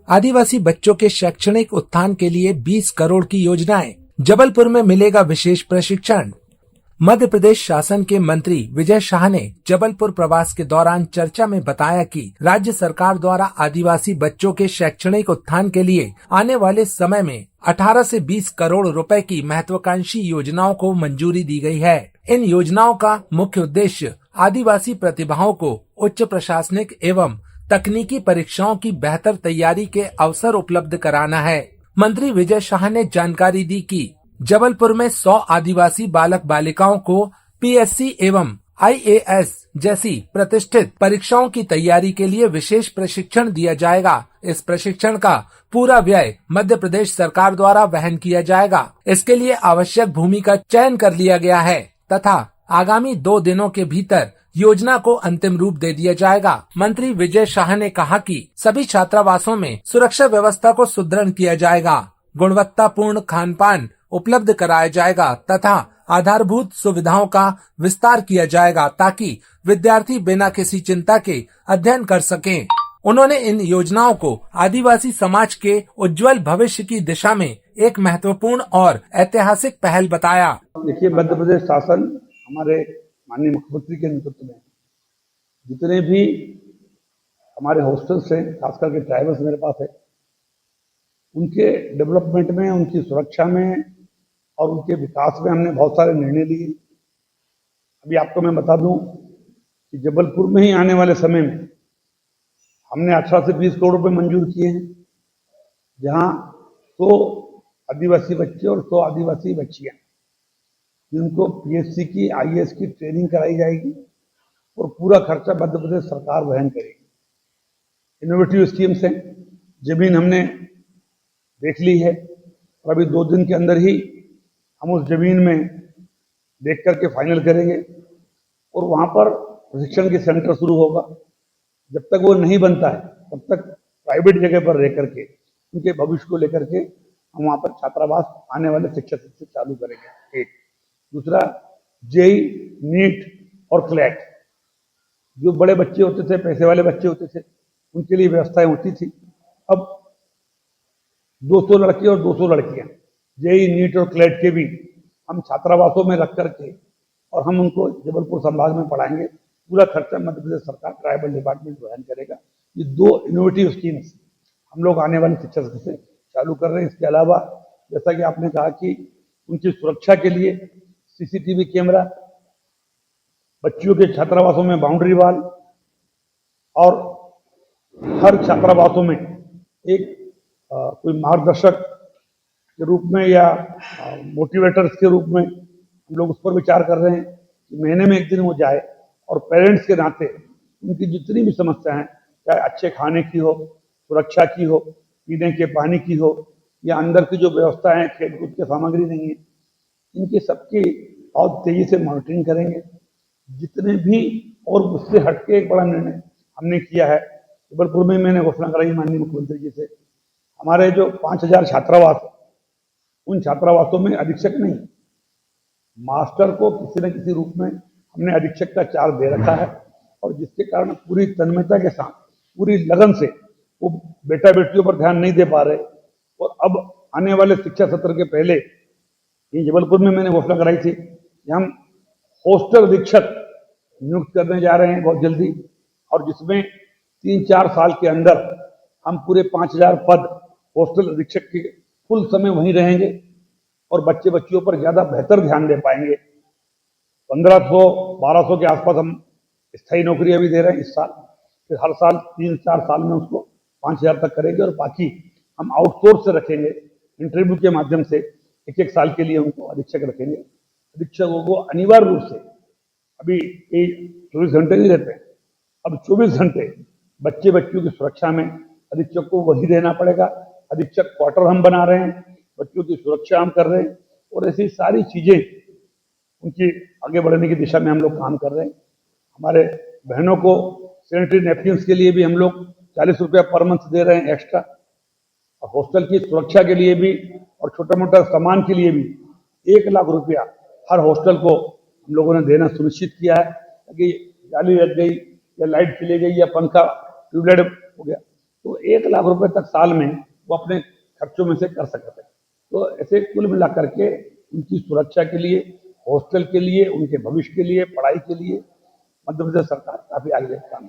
आदिवासी बच्चों के शैक्षणिक उत्थान के लिए 20 करोड़ की योजनाएं। जबलपुर में मिलेगा विशेष प्रशिक्षण। मध्य प्रदेश शासन के मंत्री विजय शाह ने जबलपुर प्रवास के दौरान चर्चा में बताया कि राज्य सरकार द्वारा आदिवासी बच्चों के शैक्षणिक उत्थान के लिए आने वाले समय में 18 से 20 करोड़ रुपए की महत्वाकांक्षी योजनाओं को मंजूरी दी गई है। इन योजनाओं का मुख्य उद्देश्य आदिवासी प्रतिभाओं को उच्च प्रशासनिक एवं तकनीकी परीक्षाओं की बेहतर तैयारी के अवसर उपलब्ध कराना है। मंत्री विजय शाह ने जानकारी दी कि जबलपुर में 100 आदिवासी बालक बालिकाओं को पीएससी एवं आईएएस जैसी प्रतिष्ठित परीक्षाओं की तैयारी के लिए विशेष प्रशिक्षण दिया जाएगा। इस प्रशिक्षण का पूरा व्यय मध्य प्रदेश सरकार द्वारा वहन किया जाएगा। इसके लिए आवश्यक भूमि का चयन कर लिया गया है तथा आगामी 2 दिनों के भीतर योजना को अंतिम रूप दे दिया जाएगा। मंत्री विजय शाह ने कहा कि सभी छात्रावासों में सुरक्षा व्यवस्था को सुदृढ़ किया जाएगा, गुणवत्तापूर्ण खान पान उपलब्ध कराया जाएगा तथा आधारभूत सुविधाओं का विस्तार किया जाएगा ताकि विद्यार्थी बिना किसी चिंता के अध्ययन कर सकें। उन्होंने इन योजनाओं को आदिवासी समाज के उज्जवल भविष्य की दिशा में एक महत्वपूर्ण और ऐतिहासिक पहल बताया। देखिए, मध्य प्रदेश शासन हमारे माननीय मुख्यमंत्री के नेतृत्व में जितने भी हमारे हॉस्टल्स हैं, खास करके ट्राइबल्स मेरे पास है, उनके डेवलपमेंट में, उनकी सुरक्षा में और उनके विकास में हमने बहुत सारे निर्णय लिए। अभी आपको मैं बता दूं कि जबलपुर में ही आने वाले समय में हमने 18 से 20 करोड़ रुपए मंजूर किए हैं, जहां 100 आदिवासी बच्चे और 100 आदिवासी बच्चियां जिनको पीएससी की, आईएएस की ट्रेनिंग कराई जाएगी और पूरा खर्चा मध्य प्रदेश सरकार वहन करेगी। इनोवेटिव स्कीम्स हैं। जमीन हमने देख ली है और अभी 2 दिन के अंदर ही हम उस जमीन में देख करके फाइनल करेंगे और वहां पर प्रशिक्षण के सेंटर शुरू होगा। जब तक वो नहीं बनता है तब तक प्राइवेट जगह पर रह करके उनके भविष्य को लेकर के हम वहां पर छात्रावास आने वाले शिक्षा सत्र से चालू करेंगे। एक दूसरा, जेई, नीट और क्लैट, जो बड़े बच्चे होते थे, पैसे वाले बच्चे होते थे, उनके लिए व्यवस्थाएं होती थी। अब 200 लड़के और 200 लड़कियां जेई, नीट और क्लैट के भी हम छात्रावासों में रख करके और हम उनको जबलपुर संभाग में पढ़ाएंगे। पूरा खर्चा मध्य प्रदेश सरकार ट्राइबल डिपार्टमेंट वहन करेगा। ये 2 इनोवेटिव स्कीम्स हम लोग आने वाले शिक्षा सत्र से चालू कर रहे हैं। इसके अलावा जैसा कि आपने कहा कि उनकी सुरक्षा के लिए सीसीटीवी कैमरा, बच्चियों के छात्रावासों में बाउंड्री वाल और हर छात्रावासों में एक कोई मार्गदर्शक के रूप में या मोटिवेटर्स के रूप में हम लोग उस पर विचार कर रहे हैं कि महीने में 1 दिन वो जाए और पेरेंट्स के नाते उनकी जितनी भी समस्याएं, चाहे अच्छे खाने की हो, सुरक्षा की हो, पीने के पानी की हो या अंदर की जो व्यवस्था है, खेलकूद की सामग्री नहीं है, इनकी सबकी बहुत तेजी से मॉनिटरिंग करेंगे। जितने भी और उससे हटके एक बड़ा निर्णय हमने किया है, जबलपुर में मैंने घोषणा कराई माननीय मुख्यमंत्री जी से, हमारे जो 5000 छात्रावास, उन छात्रावासों में अधीक्षक नहीं, मास्टर को किसी न किसी रूप में हमने अधीक्षक का चार्ज दे रखा है और जिसके कारण पूरी तन्मयता के साथ, पूरी लगन से वो बेटा बेटियों पर ध्यान नहीं दे पा रहे। और अब आने वाले शिक्षा सत्र के पहले ये जबलपुर में मैंने घोषणा कराई थी कि हम हॉस्टल अधीक्षक नियुक्त करने जा रहे हैं बहुत जल्दी, और जिसमें 3-4 साल के अंदर हम पूरे 5000 पद हॉस्टल अधीक्षक के फुल समय वहीं रहेंगे और बच्चे बच्चियों पर ज्यादा बेहतर ध्यान दे पाएंगे। 1500-1200 के आसपास हम स्थायी नौकरी अभी दे रहे हैं इस साल, फिर हर साल 3-4 साल में उसको 5000 तक करेंगे और बाकी हम आउटसोर्स से रखेंगे। इंटरव्यू के माध्यम से 1-1 साल के लिए उनको अधीक्षक रखेंगे। अधीक्षकों को अनिवार्य रूप से अभी 24 घंटे नहीं रहते हैं, अब 24 घंटे बच्चे बच्चियों की सुरक्षा में अधीक्षक को वही रहना पड़ेगा। अधीक्षक क्वार्टर हम बना रहे हैं, बच्चों की सुरक्षा हम कर रहे हैं और ऐसी सारी चीजें उनकी आगे बढ़ने की दिशा में हम लोग काम कर रहे हैं। हमारे बहनों को सैनिटरी नैपकिन्स के लिए भी हम लोग 40 रुपया पर मंथ दे रहे हैं एक्स्ट्रा, और हॉस्टल की सुरक्षा के लिए भी और छोटा मोटा सामान के लिए भी 1 लाख रुपया हर हॉस्टल को हम लोगों ने देना सुनिश्चित किया है, ताकि जाली लग गई या लाइट चली गई या पंखा ट्यूबलाइट हो गया तो 1 लाख रुपए तक साल में वो अपने खर्चों में से कर सकते थे। तो ऐसे कुल मिलाकर के उनकी सुरक्षा के लिए, हॉस्टल के लिए, उनके भविष्य के लिए, पढ़ाई के लिए मध्य प्रदेश सरकार काफी आगे काम